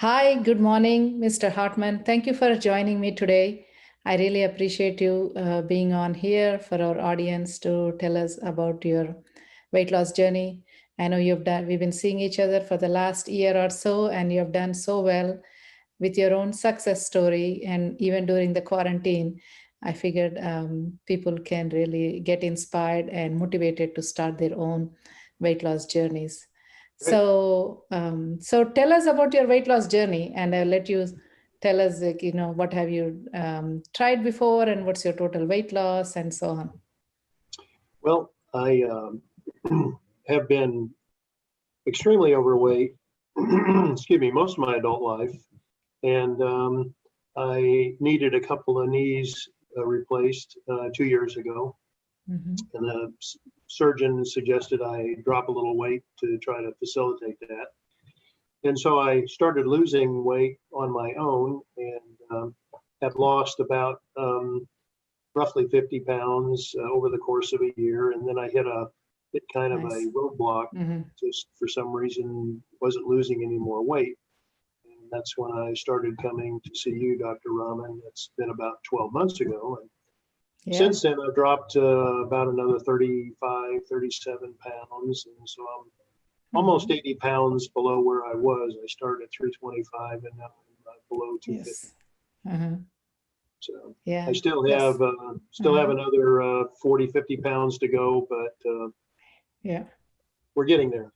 Hi, good morning, Mr. Hartman. Thank you for joining me today. I really appreciate you being on here for our audience to tell us about your weight loss journey. I know we've been seeing each other for the last year or so, and you have done so well with your own success story. And even during the quarantine, I figured people can really get inspired and motivated to start their own weight loss journeys. Great. So tell us about your weight loss journey, and I'll let you tell us, what have you tried before, and what's your total weight loss, and so on. Well, I have been extremely overweight, excuse me, most of my adult life. And I needed a couple of knees replaced 2 years ago. Mm-hmm. And the surgeon suggested I drop a little weight to try to facilitate that. And so I started losing weight on my own and have lost about roughly 50 pounds over the course of a year. And then I hit kind of Nice. a roadblock. Mm-hmm. Just for some reason wasn't losing any more weight. And that's when I started coming to see you, Dr. Rahman. That's been about 12 months ago. And Yeah. since then, I've dropped about another 35, 37 pounds. And so I'm almost 80 pounds below where I was. I started at 325 and now I'm below 250. Yes. Uh-huh. So Yeah. I still Yes. have have another 40, 50 pounds to go, but Yeah. we're getting there.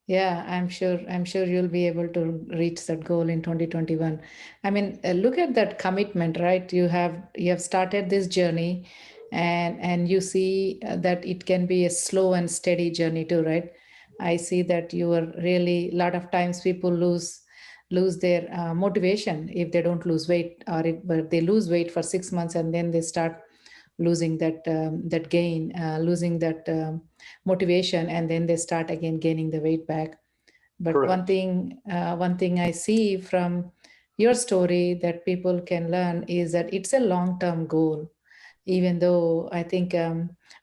Yeah, I'm sure you'll be able to reach that goal in 2021. I mean, look at that commitment, right? You have started this journey, and you see that it can be a slow and steady journey too, right? I see that you are really, a lot of times people lose their motivation if they don't lose weight, but they lose weight for 6 months and then they start losing that gain, losing that motivation, and then they start again gaining the weight back. But Correct. one thing I see from your story that people can learn is that it's a long-term goal. Even though I think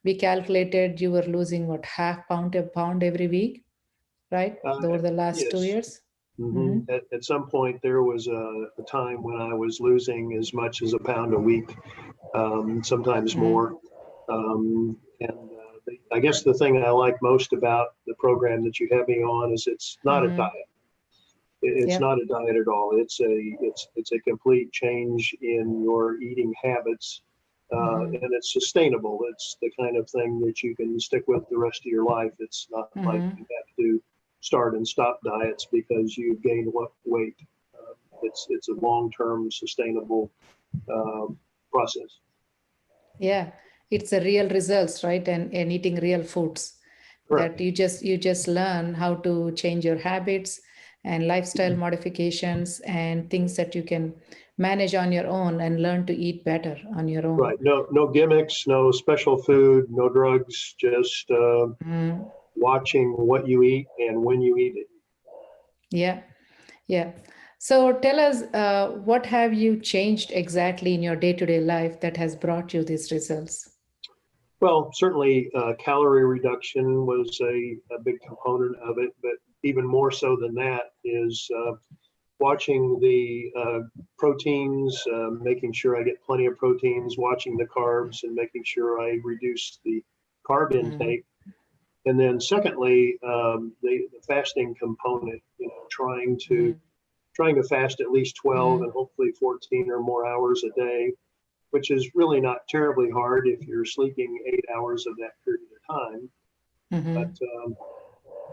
we calculated you were losing what, half pound a pound every week, right? Over the last 2 Yes. years. Mm-hmm. At some point, there was a time when I was losing as much as a pound a week, sometimes more. I guess the thing I like most about the program that you have me on is it's not a diet. It's not a diet at all. It's a complete change in your eating habits, and it's sustainable. It's the kind of thing that you can stick with the rest of your life. It's not like you have to start and stop diets because you've gained weight. It's a long-term sustainable process. Yeah, it's a real results, right? And eating real foods. Correct. That you just learn how to change your habits and lifestyle modifications and things that you can manage on your own and learn to eat better on your own. Right. No gimmicks, no special food, no drugs, just watching what you eat and when you eat it. Yeah. Yeah. So tell us, what have you changed exactly in your day-to-day life that has brought you these results? Well, certainly calorie reduction was a big component of it, but even more so than that is watching the proteins, making sure I get plenty of proteins, watching the carbs and making sure I reduce the carb intake. And then secondly, the fasting component, trying to fast at least 12 and hopefully 14 or more hours a day, which is really not terribly hard if you're sleeping 8 hours of that period of time. But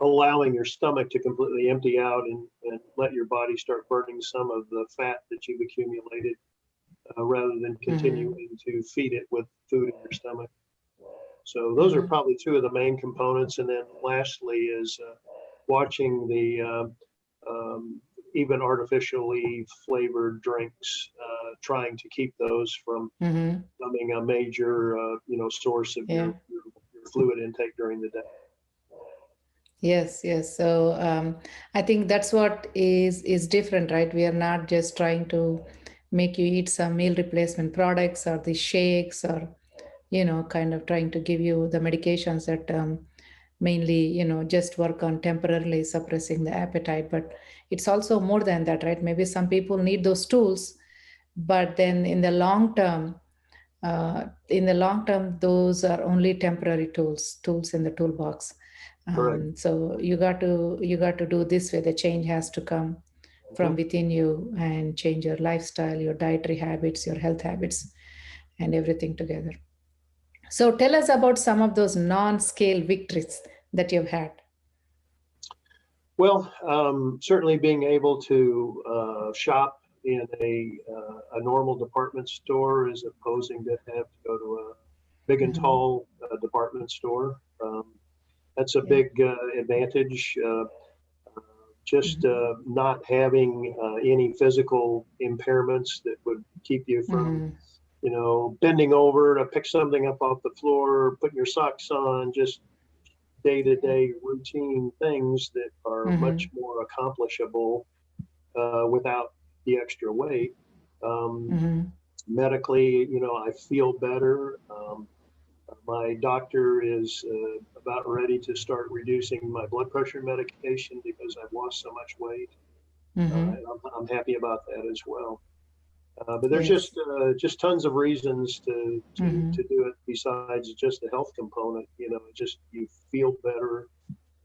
allowing your stomach to completely empty out and let your body start burning some of the fat that you've accumulated rather than continuing to feed it with food in your stomach. So those are probably two of the main components. And then lastly is watching the even artificially flavored drinks, trying to keep those from becoming a major, source of your fluid intake during the day. Yes, yes. So I think that's what is different, right? We are not just trying to make you eat some meal replacement products or the shakes or kind of trying to give you the medications that mainly, just work on temporarily suppressing the appetite. But it's also more than that, right? Maybe some people need those tools, but then in the long term, those are only temporary tools in the toolbox. Correct. So you got to do this way. The change has to come from Mhm. within you and change your lifestyle, your dietary habits, your health habits, and everything together. So tell us about some of those non-scale victories that you've had. Well, certainly being able to shop in a normal department store as opposing to have to go to a big and Hmm. tall department store. That's a Yeah. big advantage. Just Hmm. not having any physical impairments that would keep you from, Hmm. bending over to pick something up off the floor, putting your socks on, just day to Yeah. day routine things that are much Hmm. more accomplishable without the extra weight. Um, Hmm. Medically, I feel better. My doctor is about ready to start reducing my blood pressure medication because I've lost so much weight. Hmm. And I'm happy about that as well. But there's Yes. just tons of reasons to Hmm. do it besides just the health component. Just you feel better,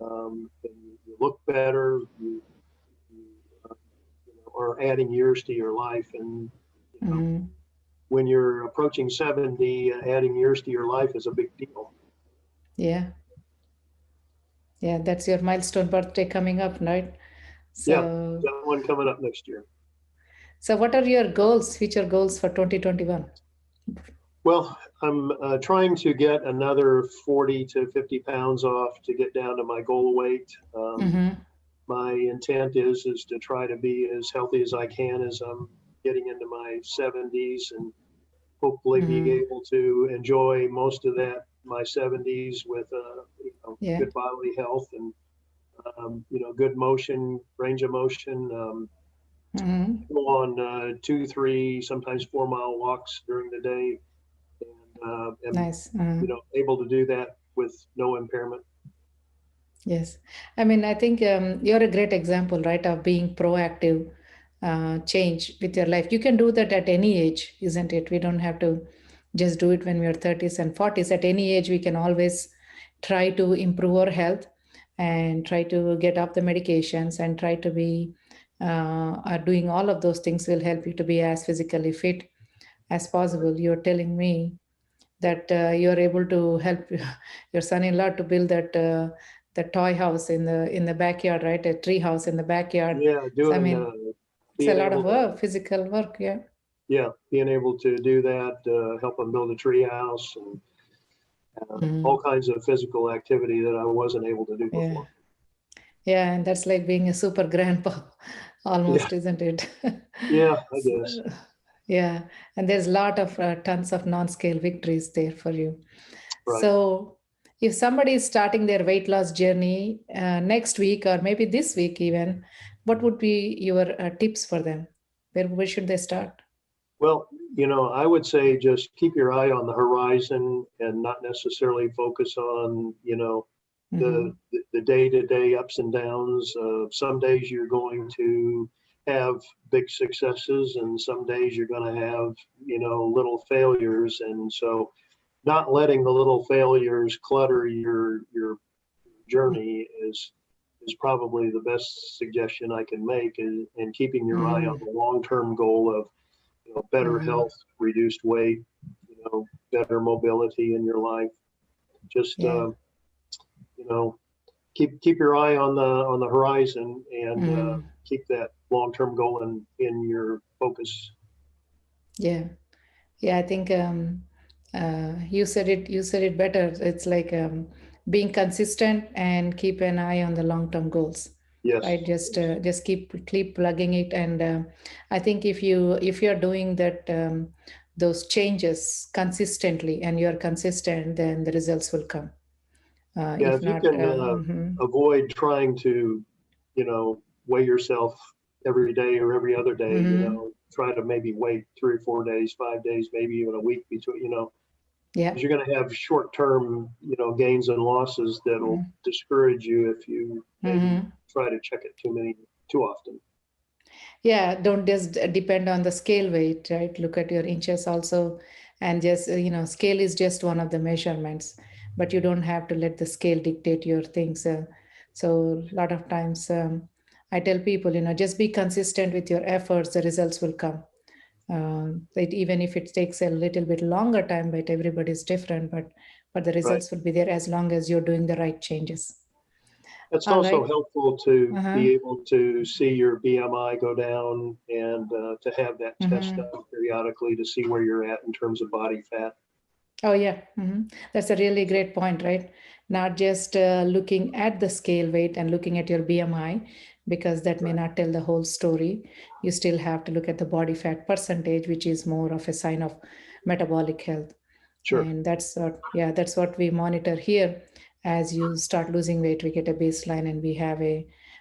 and you look better. You, uh, are adding years to your life, and you know, Hmm. when you're approaching 70, adding years to your life is a big deal. Yeah. Yeah. That's your milestone birthday coming up, right? Yeah, So, got one coming up next year. so what are your goals, future goals for 2021? Well, I'm trying to get another 40 to 50 pounds off to get down to my goal weight. Mm-hmm. My intent is to try to be as healthy as I can as I'm getting into my 70s, and hopefully be Mm-hmm. able to enjoy most of that my 70s with Yeah. good bodily health and good motion, range of motion. Mm-hmm. Go on 2, 3, sometimes 4 mile walks during the day, and am Nice. Mm-hmm. able to do that with no impairment. Yes. I mean, I think you're a great example, right, of being proactive, change with your life. You can do that at any age, isn't it? We don't have to just do it when we're 30s and 40s. At any age, we can always try to improve our health and try to get off the medications and try to be doing all of those things will help you to be as physically fit as Right. possible. You're telling me that you're able to help your son-in-law to build the toy house in the backyard, right? A tree house in the backyard. Yeah, So I doing mean, it's a being lot of able work, to physical work. Yeah. being able to do that, help them build a tree house, and all Mhm. kinds of physical activity that I wasn't able to do Yeah. before. Yeah, and that's like being a super grandpa, Yeah, almost, isn't it? yeah, I guess. So, yeah, and there's a lot of tons of non-scale victories there for you. Right. So, if somebody is starting their weight loss journey next week or maybe this week even, what would be your tips for them? Where should they start? Well, I would say just keep your eye on the horizon and not necessarily focus on, the Hmm. the day-to-day ups and downs. Some days you're going to have big successes, and some days you're going to have, little failures. And so, not letting the little failures clutter your journey is probably the best suggestion I can make, and keeping your eye on Hmm. the long-term goal of better Hmm. health, reduced weight, better mobility in your life. Just Yeah. you know, keep your eye on the horizon, and Hmm. keep that long-term goal in your focus. Yeah. Yeah, I think you said it better. It's like being consistent and keep an eye on the long-term goals, Yes, right? Just yes, uh, just keep plugging it, and I think if you're doing that those changes consistently and you're consistent, then the results will come. yeah. If If you not, can avoid trying to, weigh yourself every day or every other day, mhm. try to maybe wait 3 or 4 days, 5 days, maybe even a week between, Yeah. because you're going to have short-term, gains and losses that'll discourage you if you maybe try to check it too often. Yeah, don't just depend on the scale weight, right? Look at your inches also. And just, scale is just one of the measurements, but you don't have to let the scale dictate your things. So a lot of times I tell people, just be consistent with your efforts, the results will come. Even if it takes a little bit longer time, but everybody's different, but the results will be there as long as you're doing the right changes. It's All also right. helpful to Uh-huh. be able to see your BMI go down and to have that test done periodically to see where you're at in terms of body fat. Oh, yeah. That's a really great point, right? Not just looking at the scale weight and looking at your BMI, because that may not tell the whole story. You still have to look at the body fat percentage, which is more of a sign of metabolic health. Sure. And that's what we monitor here. As you start losing weight, we get a baseline and we have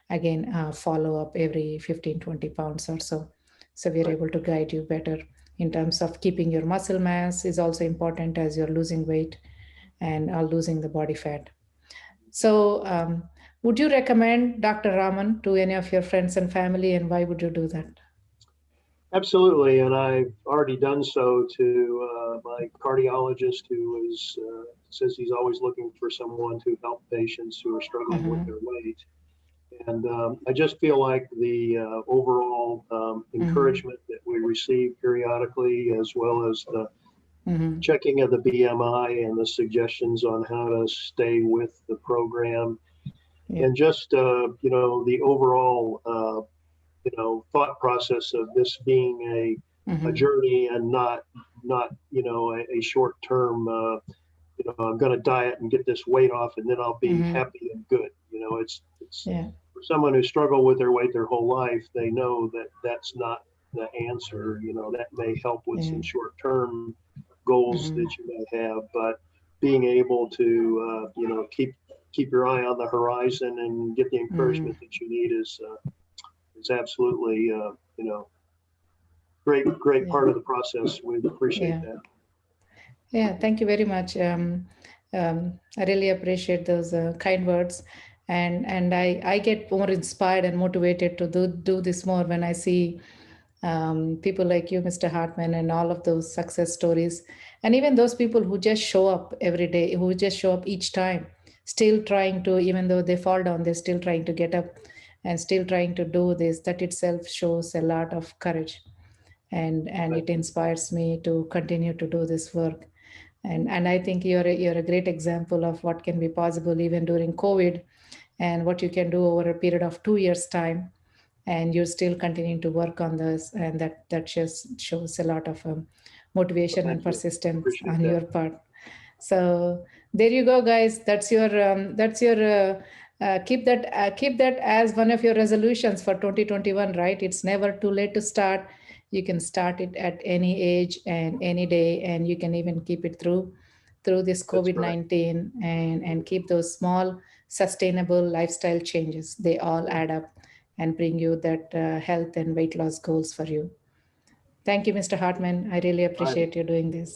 again follow up every 15, 20 pounds or so. So we're able to guide you better in terms of keeping your muscle mass is also important as you're losing weight and are losing the body fat. So would you recommend Dr. Raman to any of your friends and family, and why would you do that? Absolutely, and I've already done so to my cardiologist, who says he's always looking for someone to help patients who are struggling with their weight. And I just feel like the overall encouragement that we receive periodically, as well as the checking of the BMI and the suggestions on how to stay with the program, and just the overall thought process of this being a journey and not a short term. I'm going to diet and get this weight off, and then I'll be happy and good. It's for someone who struggled with their weight their whole life, they know that that's not the answer. That may help with some short term goals that you may have, but being able to keep your eye on the horizon and get the encouragement that you need is absolutely great part of the process. We appreciate that. Yeah, thank you very much. I really appreciate those kind words, and I get more inspired and motivated to do this more when I see people like you, Mr. Hartman, and all of those success stories, and even those people who just show up every day, who just show up each time, still trying to, even though they fall down, they're still trying to get up and still trying to do this. That itself shows a lot of courage, and it inspires me to continue to do this work. And I think you're a great example of what can be possible even during COVID, and what you can do over a period of 2 years time, and you're still continuing to work on this, and that just shows a lot of motivation and persistence on your part. So there you go, guys. That's your keep that as one of your resolutions for 2021, right? It's never too late to start. You can start it at any age and any day, and you can even keep it through this COVID-19, and keep those small sustainable lifestyle changes. They all add up and bring you that health and weight loss goals for you. Thank you, Mr. Hartman. I really appreciate you doing this.